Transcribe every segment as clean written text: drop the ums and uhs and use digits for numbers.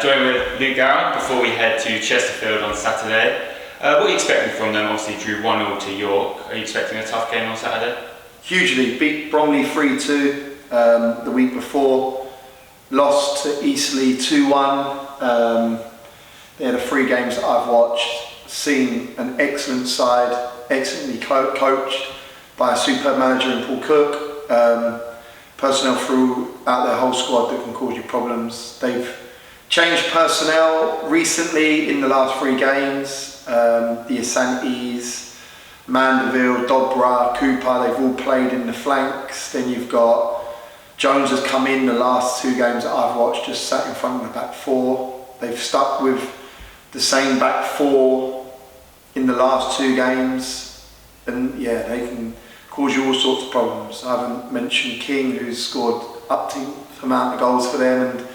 Joined with Luke Garrard before we head to Chesterfield on Saturday. What are you expecting from them? Obviously drew 1-0 to York. Are you expecting a tough game on Saturday? Hugely. Beat Bromley 3-2 the week before. Lost to Eastleigh 2-1. They're the 3 games that I've watched. Seen an excellent side, excellently coached by a superb manager in Paul Cook. Personnel throughout their whole squad that can cause you problems. They've changed personnel recently in the last 3 games. The Asantes, Mandeville, Dobra, Cooper, they've all played in the flanks. Then you've got Jones has come in the last 2 games that I've watched, just sat in front of the back 4. They've stuck with the same back 4 in the last 2 games. And yeah, they can cause you all sorts of problems. I haven't mentioned King, who's scored up to the amount of goals for them, and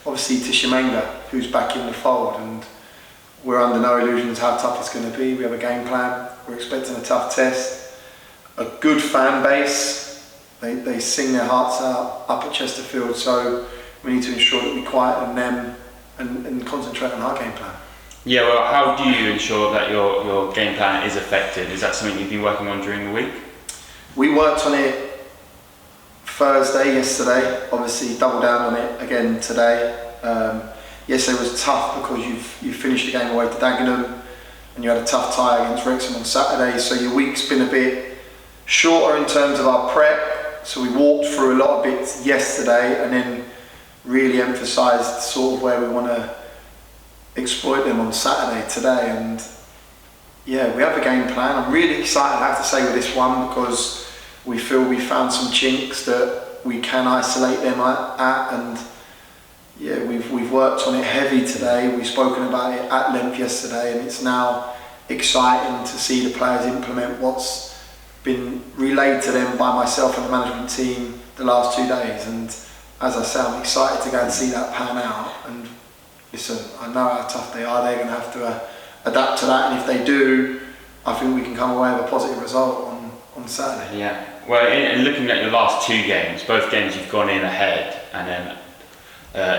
obviously Tishimenga, who's back in the fold. And we're under no illusions how tough it's going to be. We have a game plan. We're expecting a tough test. A good fan base. They sing their hearts out up at Chesterfield, so we need to ensure that we quieten them and concentrate on our game plan. Yeah, well, how do you ensure that your game plan is effective? Is that something you've been working on during the week? We worked on it yesterday, obviously double down on it again today. Yesterday was tough because you finished the game away to Dagenham and you had a tough tie against Wrexham on Saturday, so your week's been a bit shorter in terms of our prep. So we walked through a lot of bits yesterday and then really emphasised sort of where we want to exploit them on Saturday today. And yeah, we have a game plan. I'm really excited, I have to say, with this one because we feel we found some chinks that we can isolate them at, and yeah, we've worked on it heavy today. We've spoken about it at length yesterday, and it's now exciting to see the players implement what's been relayed to them by myself and the management team the last 2 days. And as I say, I'm excited to go and see that pan out. And listen, I know how tough they are. They're going to have to adapt to that, and if they do, I think we can come away with a positive result on Saturday. Yeah. Well, in looking at your last 2 games, both games you've gone in ahead, and then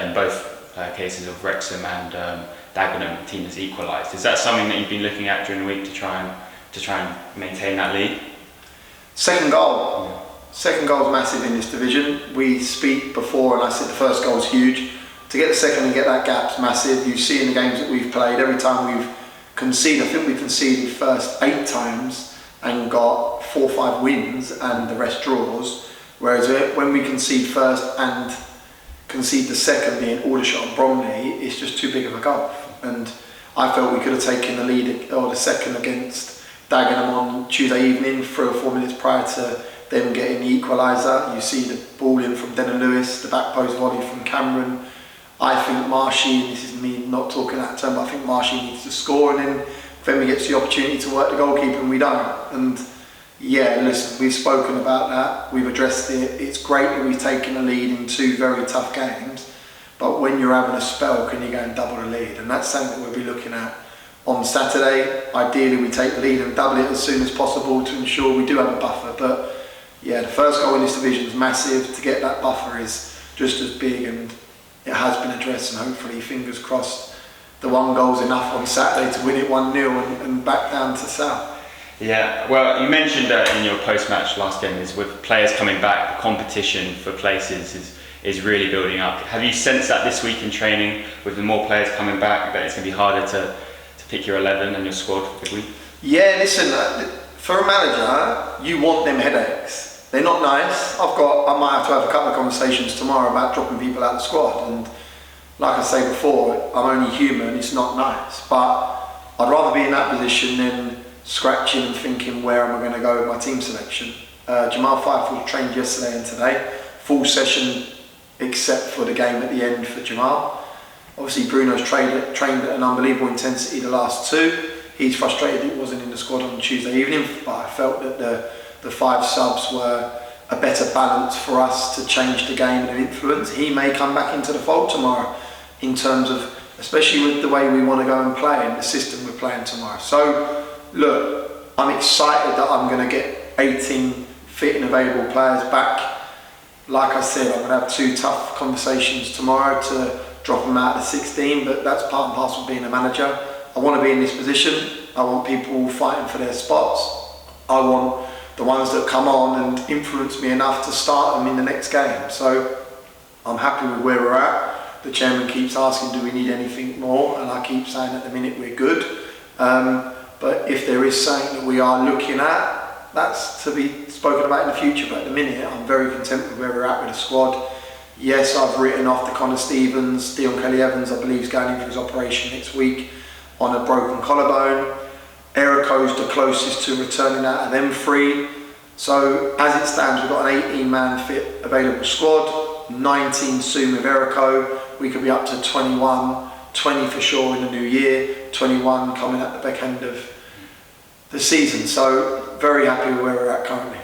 in both cases of Wrexham and Dagenham, the team has equalised. Is that something that you've been looking at during the week to try and maintain that lead? Second goal. Yeah. Second goal is massive in this division. We speak before, and I said the first goal is huge. To get the second and get that gap's massive. You see in the games that we've played, every time we've conceded, I think we conceded first 8 times and got 4 or 5 wins and the rest draws. Whereas when we concede first and concede the second, being Aldershot and Bromley, it's just too big of a gulf. And I felt we could have taken the lead or the second against Dagenham on Tuesday evening, 3 or 4 minutes prior to them getting the equaliser. You see the ball in from Dennis Lewis, the back post volley from Cameron. I think Marshy, this is me not talking out of turn, but I think Marshy needs to score, and then Femi gets the opportunity to work the goalkeeper and we don't. And yeah, listen, we've spoken about that, we've addressed it. It's great that we've taken the lead in 2 very tough games, but when you're having a spell, can you go and double the lead? And that's something that we'll be looking at on Saturday. Ideally we take the lead and double it as soon as possible to ensure we do have a buffer. But yeah, the first goal in this division is massive. To get that buffer is just as big, and it has been addressed, and hopefully, fingers crossed, the 1 goal's enough on Saturday to win it 1-0 and back down to South. Yeah, well, you mentioned in your post-match last game is with players coming back, the competition for places is really building up. Have you sensed that this week in training, with the more players coming back, that it's going to be harder to pick your 11 and your squad for the week? Yeah, listen, for a manager, you want them headaches. They're not nice. I might have to have a couple of conversations tomorrow about dropping people out of the squad, and like I say before, I'm only human, it's not nice, but I'd rather be in that position than scratching and thinking where am I going to go with my team selection. Jamal Fyfield trained yesterday and today, full session except for the game at the end for Jamal. Obviously Bruno's trained at an unbelievable intensity the last 2. He's frustrated it wasn't in the squad on Tuesday evening, but I felt that the 5 subs were a better balance for us to change the game and influence. He may come back into the fold tomorrow in terms of, especially with the way we want to go and play and the system we're playing tomorrow. So look, I'm excited that I'm going to get 18 fit and available players back. Like I said, I'm going to have 2 tough conversations tomorrow to drop them out of the 16, but that's part and parcel of being a manager. I want to be in this position. I want people fighting for their spots. I want the ones that come on and influence me enough to start them in the next game. So I'm happy with where we're at. The chairman keeps asking, do we need anything more? And I keep saying at the minute we're good. But if there is something that we are looking at, that's to be spoken about in the future. But at the minute, I'm very content with where we're at with the squad. Yes, I've written off the Connor Stevens. Dion Kelly-Evans, I believe, is going in for his operation next week on a broken collarbone. Erico's the closest to returning out of them three. So as it stands, we've got an 18-man fit available squad, 19 soon with Erico. We could be up to 21, 20 for sure in the new year, 21 coming at the back end of the season. So very happy with where we're at currently.